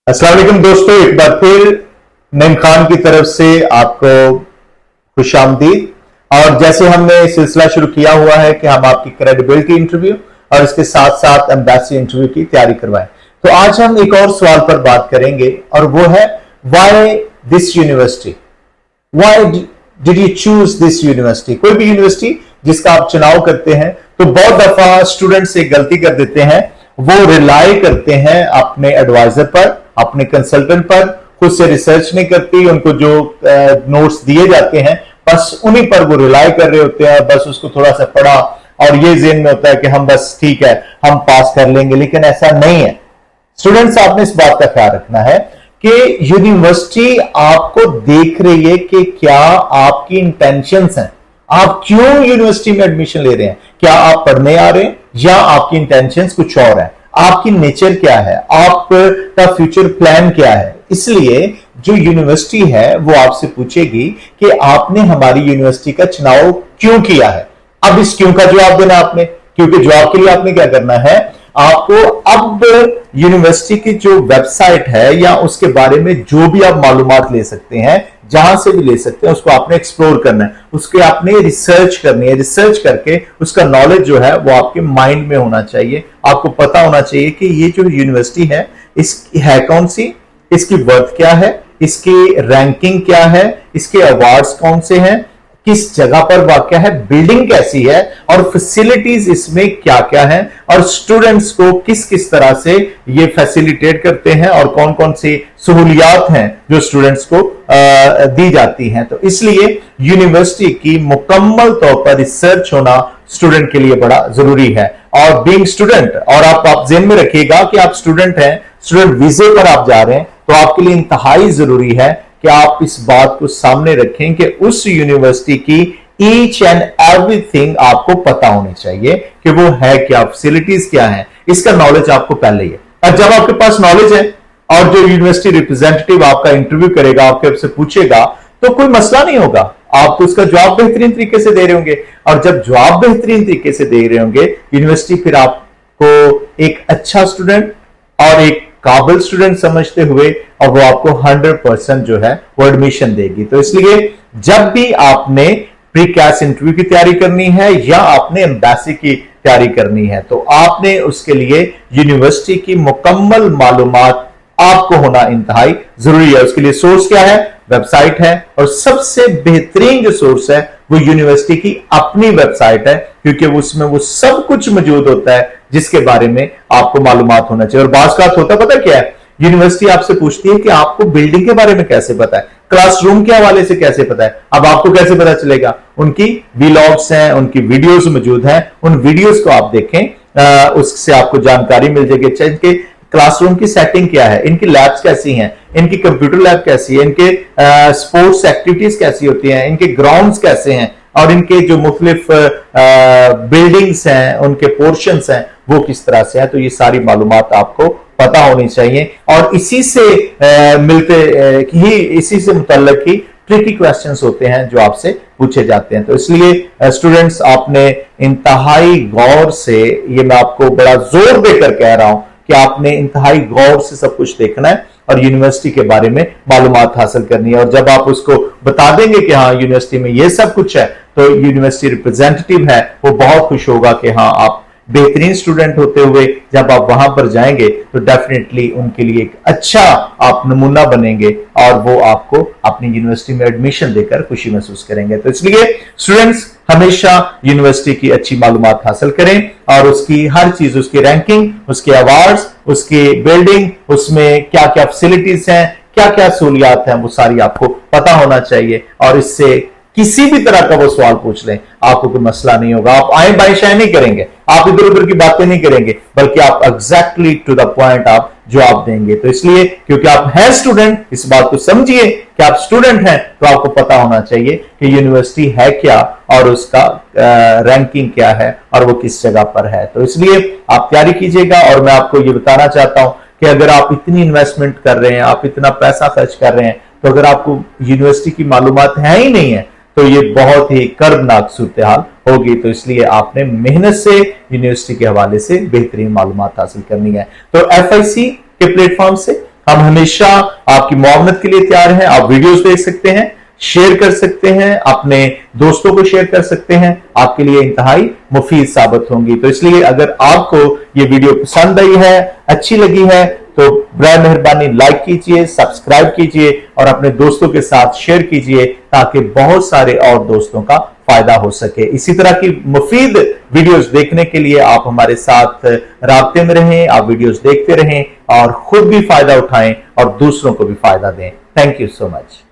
अस्सलाम वालेकुम दोस्तों, एक बार फिर नईम खान की तरफ से आपको खुशामदीद। और जैसे हमने सिलसिला शुरू किया हुआ है कि हम आपकी क्रेडिबिलिटी इंटरव्यू और इसके साथ साथ एम्बेसी इंटरव्यू की तैयारी करवाएं, तो आज हम एक और सवाल पर बात करेंगे और वो है why this university, why did you choose this university. कोई भी यूनिवर्सिटी जिसका आप चुनाव करते हैं तो बहुत दफा स्टूडेंट्स एक गलती कर देते हैं, वो रिलाई करते हैं अपने एडवाइजर पर, अपने कंसल्टेंट पर, खुद से रिसर्च नहीं करती। उनको जो नोट्स दिए जाते हैं बस उन्हीं पर वो रिलाई कर रहे होते हैं, बस उसको थोड़ा सा पढ़ा और ये ज़हन में होता है कि हम बस ठीक है हम पास कर लेंगे, लेकिन ऐसा नहीं है। स्टूडेंट्स, आपने इस बात का ख्याल रखना है कि यूनिवर्सिटी आपको देख रही है कि क्या आपकी इंटेंशंस हैं, आप क्यों यूनिवर्सिटी में एडमिशन ले रहे हैं। क्या आप पढ़ने आ रहे हैं या आपकी इंटेंशंस कुछ और है, आपकी नेचर क्या है, आपका फ्यूचर प्लान क्या है। इसलिए जो यूनिवर्सिटी है वो आपसे पूछेगी कि आपने हमारी यूनिवर्सिटी का चुनाव क्यों किया है। अब इस क्यों का जवाब देना आपने, क्योंकि जवाब के लिए आपने क्या करना है, आपको अब यूनिवर्सिटी की जो वेबसाइट है या उसके बारे में जो भी आप मालूमात ले सकते हैं, जहां से भी ले सकते हैं, उसको आपने एक्सप्लोर करना है, उसके आपने रिसर्च करनी है। रिसर्च करके उसका नॉलेज जो है वो आपके माइंड में होना चाहिए। आपको पता होना चाहिए कि ये जो यूनिवर्सिटी है इसकी है कौन सी, इसकी वर्थ क्या है, इसकी रैंकिंग क्या है, इसके अवार्ड्स कौन से हैं, किस जगह पर वाक़या है, बिल्डिंग कैसी है और फैसिलिटीज इसमें क्या क्या है, और स्टूडेंट्स को किस किस तरह से ये फैसिलिटेट करते हैं और कौन कौन सी सहूलियात हैं जो स्टूडेंट्स को दी जाती हैं। तो इसलिए यूनिवर्सिटी की मुकम्मल तौर पर रिसर्च होना स्टूडेंट के लिए बड़ा जरूरी है। और बीइंग स्टूडेंट, और आप ज़हन में रखिएगा कि आप स्टूडेंट हैं, स्टूडेंट वीजे पर आप जा रहे हैं, तो आपके लिए इंतहाई जरूरी है कि आप इस बात को सामने रखें कि उस यूनिवर्सिटी की ईच एंड एवरीथिंग आपको पता होनी चाहिए कि वो है क्या, फैसिलिटीज क्या है, इसका नॉलेज आपको पहले ही है। और जब आपके पास नॉलेज है और जो यूनिवर्सिटी रिप्रेजेंटेटिव आपका इंटरव्यू करेगा, आपसे पूछेगा, तो कोई मसला नहीं होगा, आप तो उसका जवाब बेहतरीन तरीके से दे रहे होंगे। और जब जवाब बेहतरीन तरीके से दे रहे होंगे, यूनिवर्सिटी फिर आपको एक अच्छा स्टूडेंट और एक काबिल स्टूडेंट समझते हुए और वो आपको 100% जो है वो एडमिशन देगी। तो इसलिए जब भी आपने प्री कैस इंटरव्यू की तैयारी करनी है या आपने एम्बेसी की तैयारी करनी है, तो आपने उसके लिए यूनिवर्सिटी की मुकम्मल मालूमात आपको होना इंतहाई जरूरी है। उसके लिए सोर्स क्या है, वेबसाइट है, और सबसे बेहतरीन जो सोर्स है वो यूनिवर्सिटी की अपनी वेबसाइट है, क्योंकि उसमें वो सब कुछ मौजूद होता है जिसके बारे में आपको मालूमात होना चाहिए। और बात होता पता क्या है, यूनिवर्सिटी आपसे पूछती है कि आपको बिल्डिंग के बारे में कैसे पता है, क्लासरूम के हवाले से कैसे पता है। अब आपको कैसे पता चलेगा, उनकी वीलॉग्स हैं, उनकी वीडियोस मौजूद हैं, उन वीडियोस को आप देखें, उससे आपको जानकारी मिल जाएगी इनके क्लासरूम की सेटिंग क्या है, इनकी लैब्स कैसी हैं, इनकी कंप्यूटर लैब कैसी है, इनके स्पोर्ट्स एक्टिविटीज कैसी होती हैं, इनके ग्राउंड्स कैसे हैं, और इनके जो मुख्तलिफ बिल्डिंग्स हैं, उनके पोर्शंस हैं, वो किस तरह से है। तो ये सारी मालूमात आपको पता होनी चाहिए और इसी से इसी से मुतल्लिक ही ट्रिकी क्वेश्चंस होते हैं जो आपसे पूछे जाते हैं। तो इसलिए स्टूडेंट्स, आपने इंतहाई गौर से, ये मैं आपको बड़ा जोर देकर कह रहा हूं कि आपने इंतहाई गौर से सब कुछ देखना है और यूनिवर्सिटी के बारे में मालूमात हासिल करनी है। और जब आप उसको बता देंगे कि हाँ यूनिवर्सिटी में ये सब कुछ है, तो यूनिवर्सिटी रिप्रेजेंटेटिव है वो बहुत खुश होगा कि हाँ आप बेहतरीन स्टूडेंट होते हुए जब आप वहां पर जाएंगे तो डेफिनेटली उनके लिए एक अच्छा आप नमूना बनेंगे और वो आपको अपनी यूनिवर्सिटी में एडमिशन देकर खुशी महसूस करेंगे। तो इसलिए स्टूडेंट्स, हमेशा यूनिवर्सिटी की अच्छी मालूमात हासिल करें और उसकी हर चीज, उसकी रैंकिंग, उसके अवार्ड्स, उसकी बिल्डिंग, उसमें क्या क्या फैसिलिटीज हैं, क्या क्या सहूलियात हैं, वो सारी आपको पता होना चाहिए। और इससे किसी भी तरह का वो सवाल पूछ लें, आपको कोई मसला नहीं होगा। आप आए बाएं शाये नहीं करेंगे, आप इधर उधर की बातें नहीं करेंगे, बल्कि आप एग्जैक्टली टू द पॉइंट आप जवाब देंगे। तो इसलिए क्योंकि आप हैं स्टूडेंट, इस बात को समझिए कि आप स्टूडेंट हैं, तो आपको पता होना चाहिए कि यूनिवर्सिटी है क्या और उसका रैंकिंग क्या है और वो किस जगह पर है। तो इसलिए आप तैयारी कीजिएगा। और मैं आपको ये बताना चाहता हूं कि अगर आप इतनी इन्वेस्टमेंट कर रहे हैं, आप इतना पैसा खर्च कर रहे हैं, तो अगर आपको यूनिवर्सिटी की मालूमात है ही नहीं है, तो ये बहुत ही कर्बनाक सूरत हाल होगी। तो इसलिए आपने मेहनत से यूनिवर्सिटी के हवाले से बेहतरीन मालूमात हासिल करनी है। तो FIC के प्लेटफॉर्म से हम हमेशा आपकी मुआवनत के लिए तैयार हैं। आप वीडियोस देख सकते हैं, शेयर कर सकते हैं, अपने दोस्तों को शेयर कर सकते हैं, आपके लिए इंतहाई मुफीद साबित होंगी। तो इसलिए अगर आपको ये वीडियो पसंद आई है, अच्छी लगी है, तो बराए मेहरबानी लाइक कीजिए, सब्सक्राइब कीजिए और अपने दोस्तों के साथ शेयर कीजिए ताकि बहुत सारे और दोस्तों का फायदा हो सके। इसी तरह की मुफीद वीडियोस देखने के लिए आप हमारे साथ राब्ते में रहें, आप वीडियोस देखते रहें और खुद भी फायदा उठाएं और दूसरों को भी फायदा दें। Thank you so much.